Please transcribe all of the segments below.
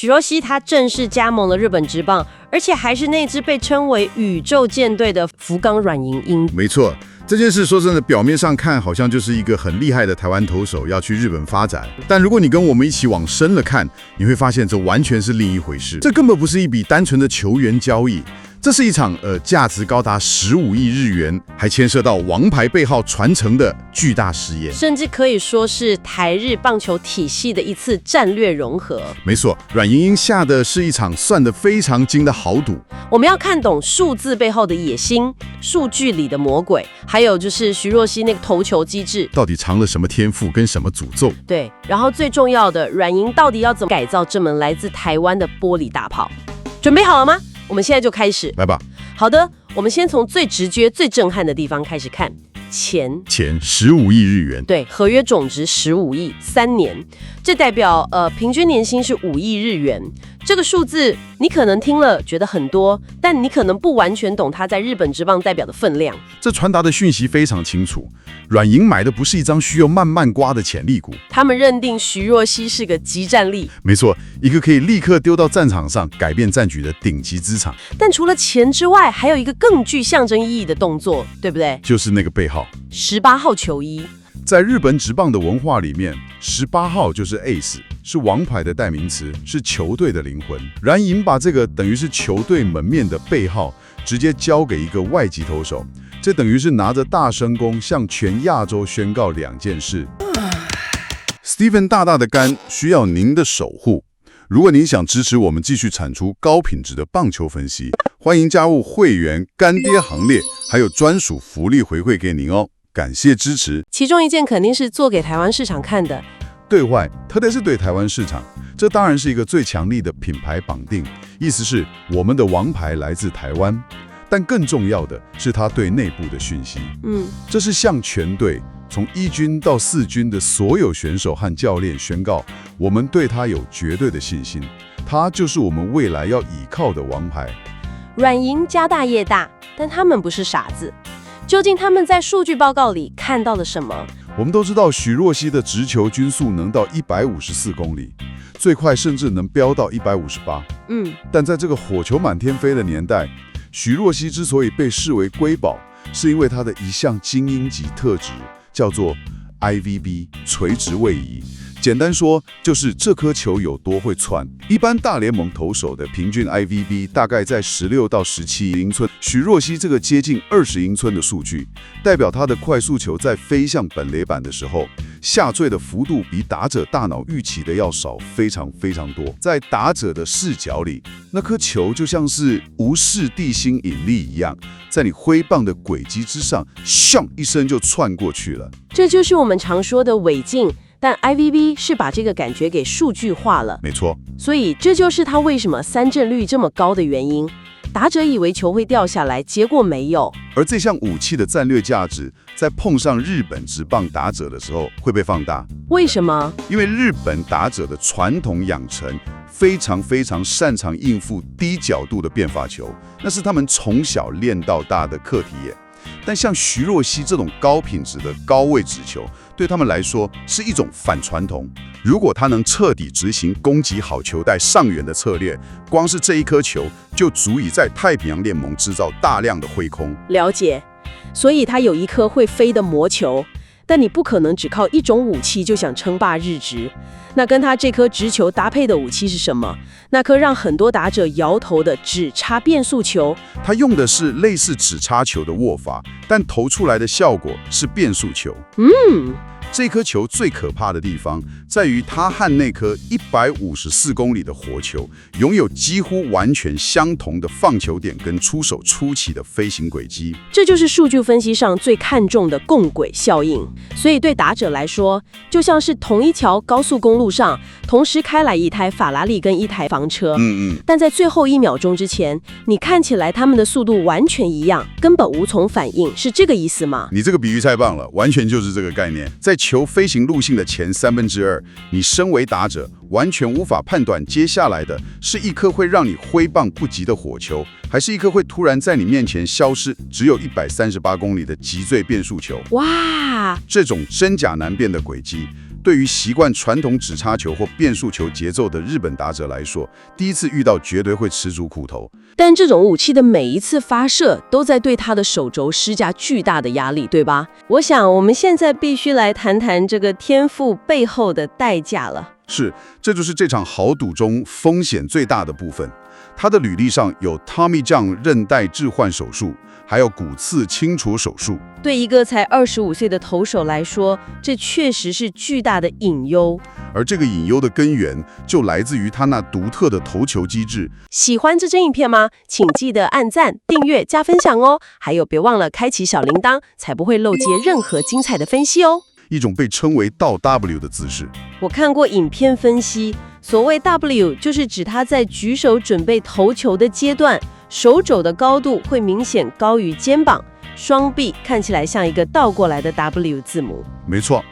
许若曦他正式加盟了日本职棒，而且还是那支被称为宇宙舰队的福冈软银鹰。没错，这件事说真的，表面上看好像就是一个很厉害的台湾投手要去日本发展，但如果你跟我们一起往深了看，你会发现这完全是另一回事。这根本不是一笔单纯的球员交易，这是一场价值高达15亿日元，还牵涉到王牌背号传承的巨大实验，甚至可以说是台日棒球体系的一次战略融合。没错，阮莹莹下的是一场算得非常精的豪赌。我们要看懂数字背后的野心，数据里的魔鬼，还有就是徐若曦那个投球机制到底藏了什么天赋跟什么诅咒？对，然后最重要的，软银到底要怎么改造这门来自台湾的玻璃大炮？准备好了吗？我们现在就开始。来吧。好的，我们先从最直觉、最震撼的地方开始看。钱15亿日元，对，合约总值15亿，3年，这代表平均年薪是5亿日元。这个数字你可能听了觉得很多，但你可能不完全懂它在日本职棒代表的分量。这传达的讯息非常清楚，软银买的不是一张需要慢慢刮的潜力股，他们认定徐若曦是个即战力。没错，一个可以立刻丢到战场上改变战局的顶级资产。但除了钱之外，还有一个更具象征意义的动作，对不对？就是那个背号18号球衣。在日本职棒的文化里面，18号就是 ace， 是王牌的代名词，是球队的灵魂。软银把这个等于是球队门面的背号直接交给一个外籍投手，这等于是拿着大声公向全亚洲宣告2件事。Steven 大大的肝需要您的守护。如果您想支持我们继续产出高品质的棒球分析，欢迎加入会员干爹行列，还有专属福利回馈给您哦。感谢支持。其中一件肯定是做给台湾市场看的，对外，特别是对台湾市场，这当然是一个最强力的品牌绑定，意思是我们的王牌来自台湾。但更重要的是他对内部的讯息，这是向全队从1军到4军的所有选手和教练宣告，我们对他有绝对的信心，他就是我们未来要倚靠的王牌。软银家大业大，但他们不是傻子。究竟他们在数据报告里看到了什么？我们都知道许若曦的直球均速能到154公里，最快甚至能飙到158。但在这个火球满天飞的年代，许若曦之所以被视为瑰宝，是因为他的一项精英级特质，叫做 IVB 垂直位移。简单说，就是这颗球有多会窜。一般大联盟投手的平均 IVB 大概在16到17英寸，许若曦这个接近20英寸的数据，代表他的快速球在飞向本垒板的时候，下坠的幅度比打者大脑预期的要少非常非常多。在打者的视角里，那颗球就像是无视地心引力一样，在你挥棒的轨迹之上，咻一声就窜过去了。这就是我们常说的违禁。但 IVB 是把这个感觉给数据化了，没错，所以这就是他为什么三振率这么高的原因。打者以为球会掉下来，结果没有。而这项武器的战略价值，在碰上日本职棒打者的时候会被放大。为什么？因为日本打者的传统养成非常擅长应付低角度的变化球，那是他们从小练到大的课题耶。但像徐若曦这种高品质的高位直球，对他们来说是一种反传统。如果他能彻底执行攻击好球带上缘的策略，光是这一颗球就足以在太平洋联盟制造大量的挥空。了解，所以他有一颗会飞的魔球，但你不可能只靠一种武器就想称霸日职。那跟他这颗直球搭配的武器是什么？那颗让很多打者摇头的指叉变速球。他用的是类似指叉球的握法，但投出来的效果是变速球。这颗球最可怕的地方在于，它和那颗154公里的火球拥有几乎完全相同的放球点跟出手初期的飞行轨迹。这就是数据分析上最看重的共轨效应。所以对打者来说，就像是同一条高速公路上同时开来一台法拉利跟一台房车。但在最后1秒钟之前，你看起来他们的速度完全一样，根本无从反应，是这个意思吗？你这个比喻太棒了，完全就是这个概念。在球飞行路径的前2/3，你身为打者完全无法判断接下来的是一颗会让你挥棒不及的火球，还是一颗会突然在你面前消失只有138公里的急坠变速球。哇，这种真假难辨的轨迹对于习惯传统指叉球或变速球节奏的日本打者来说，第一次遇到绝对会吃足苦头。但这种武器的每一次发射都在对他的手肘施加巨大的压力，对吧？我想我们现在必须来谈谈这个天赋背后的代价了。是，这就是这场豪赌中风险最大的部分。他的履历上有 Tommy John 韧带置换手术，还有骨刺清除手术。对一个才25岁的投手来说，这确实是巨大的隐忧。而这个隐忧的根源就来自于他那独特的投球机制。喜欢这支影片吗？请记得按赞、订阅、加分享哦！还有别忘了开启小铃铛，才不会漏接任何精彩的分析哦。一种被称为倒 W 的姿势。我看过影片分析，所谓 W 就是指他在举手准备投球的阶段，手肘的高度会明显高于肩膀，双臂看起来像一个倒过来的 W 字母。没错，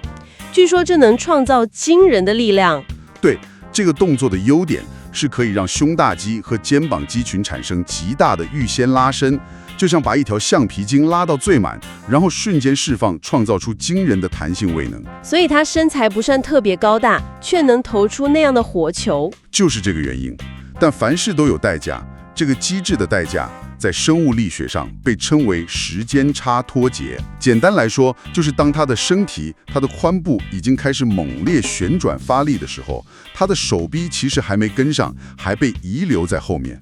据说这能创造惊人的力量。对，这个动作的优点是可以让胸大肌和肩膀肌群产生极大的预先拉伸，就像把一条橡皮筋拉到最满，然后瞬间释放，创造出惊人的弹性位能。所以他身材不算特别高大，却能投出那样的活球。就是这个原因。但凡事都有代价，这个机制的代价在生物力学上被称为时间差脱节。简单来说，就是当他的身体、他的髋部已经开始猛烈旋转发力的时候，他的手臂其实还没跟上，还被遗留在后面。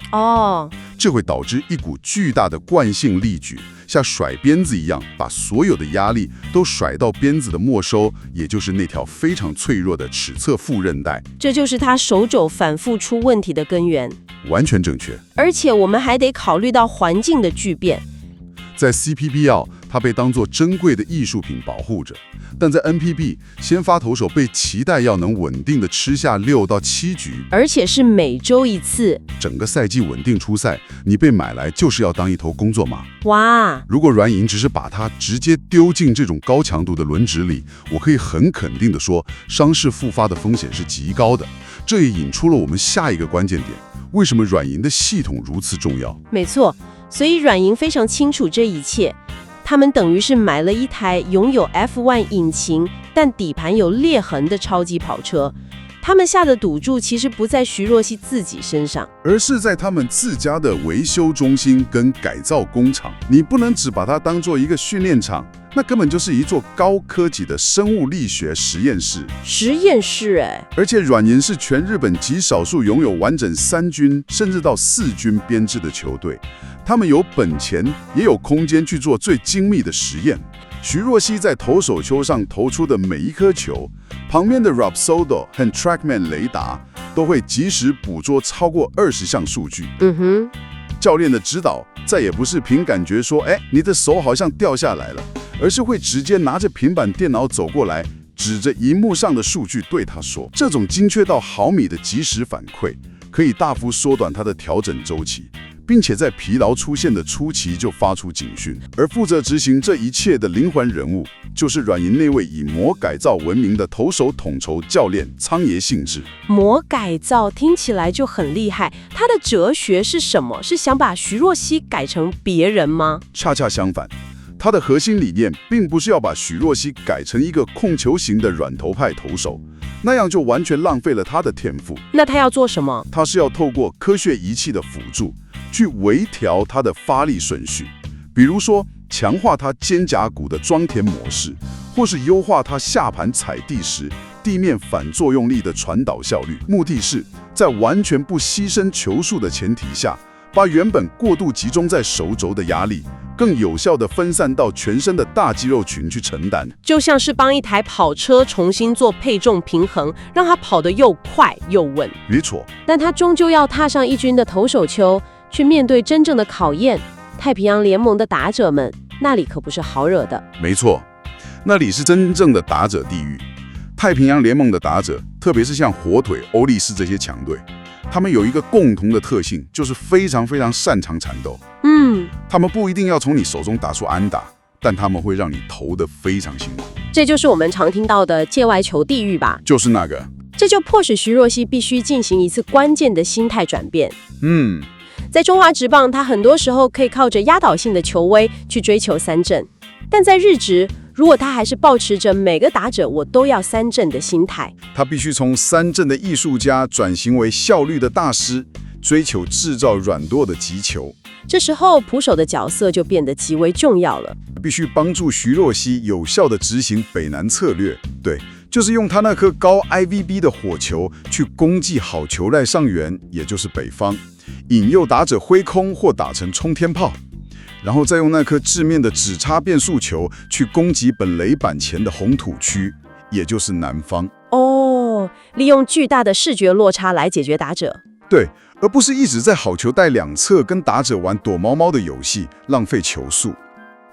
这会导致一股巨大的惯性力矩，像甩鞭子一样，把所有的压力都甩到鞭子的末梢，也就是那条非常脆弱的尺侧副韧带。这就是他手肘反复出问题的根源。完全正确。而且我们还得考虑到环境的巨变。在 CPBL， 它被当作珍贵的艺术品保护着，但在 NPB， 先发投手被期待要能稳定的吃下6到7局，而且是每周一次，整个赛季稳定出赛。你被买来就是要当一头工作马。哇！如果软银只是把它直接丢进这种高强度的轮值里，我可以很肯定的说，伤势复发的风险是极高的。这也引出了我们下一个关键点：为什么软银的系统如此重要？没错。所以软银非常清楚这一切，他们等于是买了一台拥有 F1 引擎但底盘有裂痕的超级跑车。他们下的赌注其实不在徐若曦自己身上，而是在他们自家的维修中心跟改造工厂。你不能只把它当做一个训练场，那根本就是一座高科技的生物力学实验室。而且软银是全日本极少数拥有完整3军甚至到4军编制的球队，他们有本钱也有空间去做最精密的实验。徐若曦在投手丘上投出的每一颗球，旁边的 Rapsodo 和 Trackman 雷达都会及时捕捉超过20项数据。教练的指导再也不是凭感觉说，你的手好像掉下来了，而是会直接拿着平板电脑走过来，指着荧幕上的数据对他说。这种精确到毫米的即时反馈，可以大幅缩短他的调整周期，并且在疲劳出现的初期就发出警讯。而负责执行这一切的灵魂人物，就是软银那位以魔改造闻名的投手统筹教练苍野幸治。魔改造听起来就很厉害，他的哲学是什么？是想把徐若曦改成别人吗？恰恰相反，他的核心理念并不是要把许若曦改成一个控球型的软投派投手，那样就完全浪费了他的天赋。那他要做什么？他是要透过科学仪器的辅助，去微调他的发力顺序，比如说强化他肩胛骨的装填模式，或是优化他下盘踩地时地面反作用力的传导效率。目的是在完全不牺牲球速的前提下，把原本过度集中在手肘的压力更有效地分散到全身的大肌肉群去承担，就像是帮一台跑车重新做配重平衡，让它跑得又快又稳。没错，但它终究要踏上一军的投手丘，去面对真正的考验。太平洋联盟的打者们，那里可不是好惹的。没错，那里是真正的打者地狱。太平洋联盟的打者，特别是像火腿、欧力士这些强队，他们有一个共同的特性，就是非常擅长缠斗。他们不一定要从你手中打出安打，但他们会让你投得非常辛苦。这就是我们常听到的界外球地狱吧？就是那个。这就迫使徐若曦必须进行一次关键的心态转变。在中华职棒，他很多时候可以靠着压倒性的球威去追求3振，但在日职，如果他还是抱持着每个打者我都要三振的心态，他必须从三振的艺术家转型为效率的大师，追求制造软弱的击球。这时候捕手的角色就变得极为重要了，必须帮助徐若熙有效地执行北南策略，对，就是用他那颗高 IVB 的火球去攻击好球赖上缘，也就是北方，引诱打者挥空或打成冲天炮，然后再用那颗致命的指叉变速球去攻击本垒板前的红土区，也就是南方。利用巨大的视觉落差来解决打者。对，而不是一直在好球带两侧跟打者玩躲猫猫的游戏，浪费球速。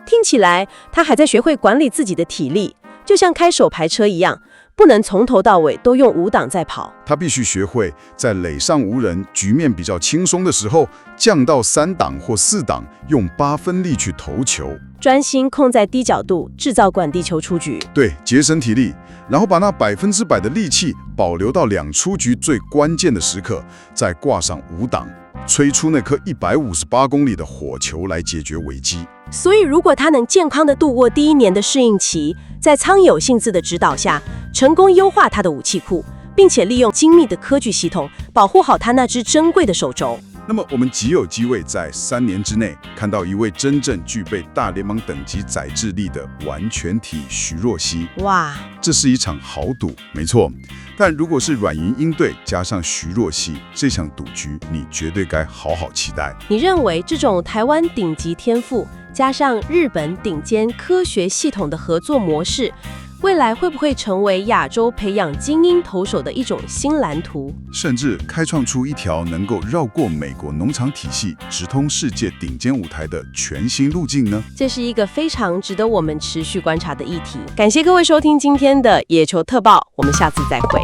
听起来他还在学会管理自己的体力，就像开手排车一样，不能从头到尾都用5档在跑。他必须学会在垒上无人、局面比较轻松的时候，降到3档或4档，用8分力去投球，专心控在低角度，制造管地球出局。对，节省体力，然后把那100%的力气保留到2出局最关键的时刻，再挂上5档，吹出那颗158公里的火球来解决危机。所以，如果他能健康地度过第1年的适应期，在苍有幸字的指导下，成功优化他的武器库，并且利用精密的科技系统保护好他那只珍贵的手肘，那么我们极有机会在3年之内看到一位真正具备大联盟等级载智力的完全体徐若熙。哇，这是一场豪赌，没错。但如果是软银鹰队加上徐若熙，这场赌局你绝对该好好期待。你认为这种台湾顶级天赋加上日本顶尖科学系统的合作模式，未来会不会成为亚洲培养精英投手的一种新蓝图，甚至开创出一条能够绕过美国农场体系，直通世界顶尖舞台的全新路径呢？这是一个非常值得我们持续观察的议题。感谢各位收听今天的野球特报，我们下次再会。